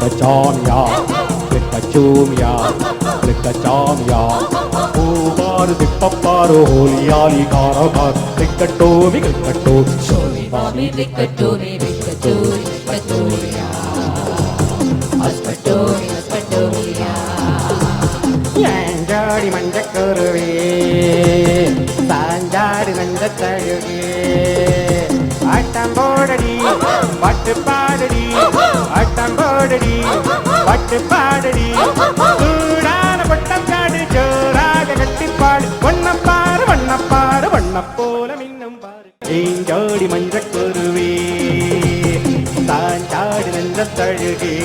Klikka-chom-ya, klikka-chom-ya, klikka-chom-ya. Oh, Pippa-paro, holy-ali, kara-kar. Klikka-tomi, klikka-tomi, shomi-bami, klikka-tomi, klikka-tomi, klikka-tomi-ya. Aspatomi, aspatomi-ya. Yanjadi manjakkuruve, sanjadi nanjathaluge. Attam podadi, pattu paadadi, attam podadi, pattu paadadi. Soodana pattam kaadu joraga katti paadu. Vanna paaru, vanna paaru, vanna pola minnum paaru. Yanjadi manjakkuruve, sanjadi nanjathaluge.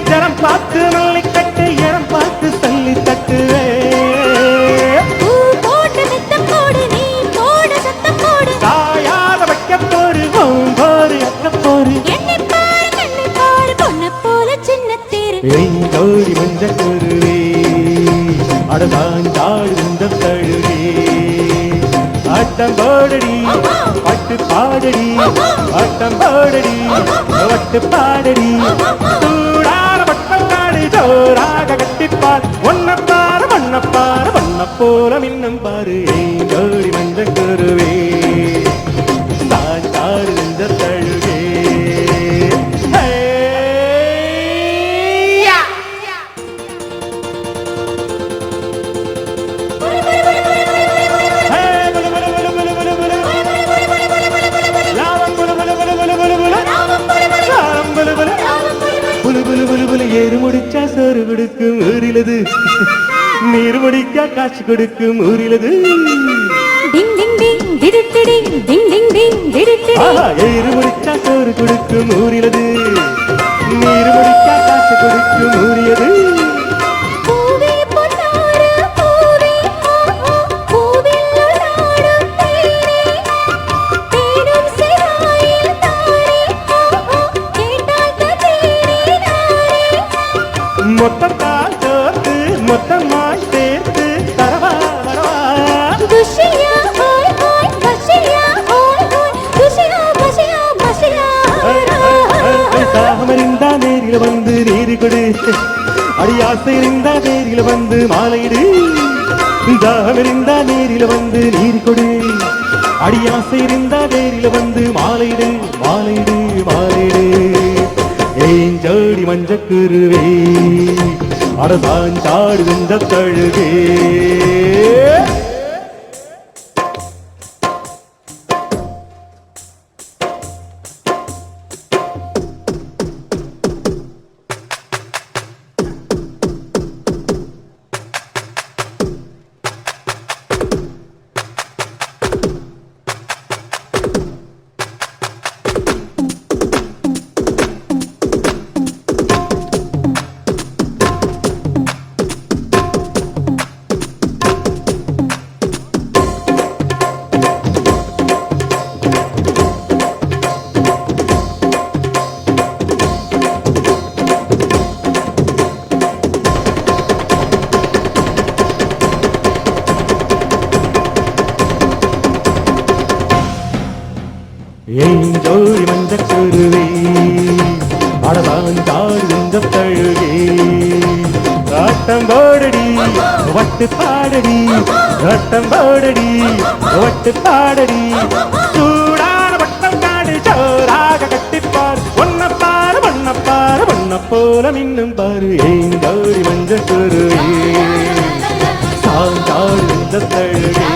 ஜரம் பார்த்து மல்லிக்கட்டு இடம் பார்த்து தள்ளி தட்டு போட்டு மெத்தம் போடு நீ போடு சத்தம் போடு தாயாத வைக்க போடு போரு அக்க போரு என்னை பாரு பொண்ணு போல சின்ன தேரு எங்கோடி மஞ்ச குருவே அடதான் தாழ் இந்த தழுவே ஆட்டம் போடடி பட்டு பாடடி ஆட்டம் போடடி வட்டு பாடடி ஜோராக கட்டிப்பார் ஒன்ன பாரு வண்ண போல மின்னும் பாரு ஏங்கோடி மஞ்ச குருவே தாழ்த்தாறு இந்த தழுவே ஏறு முடிச்சா சோறு கொடுக்கும் ஊரிலது நீர் முடிக்கா காட்சி கொடுக்கும் ஊரிலது ஏறு முடிச்சா சோறு கொடுக்கும் ஊரிலது நீர் முடிக்கா காட்சி கொடுக்கும் ஊரியது மொத்தத்தால் தோத்து மொத்தமாய் சேர்த்து தரவா வரவா துஷியா ஹோய் ஹோய் பஷியா ஹோய் ஹோய் துஷியா பஷியா பஷியா தாமரிந்தா நேரில வந்து நீரி கொடு அடியாசை இருந்தா நேரில வந்து மாலையிடு தாமரிந்தா நேரில வந்து நீரி கொடு அடியாசை இருந்தா நேரில வந்து மாலையிடு மாலையிடு மாலையிடு ஏஞ்சோடி மஞ்ச குருவே அரசான் சாடு இந்த தழுவே ஏஞ்சோடி மஞ்ச குருவே அடதான் தாழ் இந்த தழுவே ஆட்டம் போடடி வட்டு பாடடி ஆட்டம் போடடி வட்டு பாடடி சூடான வட்டம் காடு ஜோராக கட்டிப்பார் ஒன்ன பாரு வண்ண போல மின்னும் பாரு ஏஞ்சோடி மஞ்ச குருவே சாந்தாடு இந்த தழுவே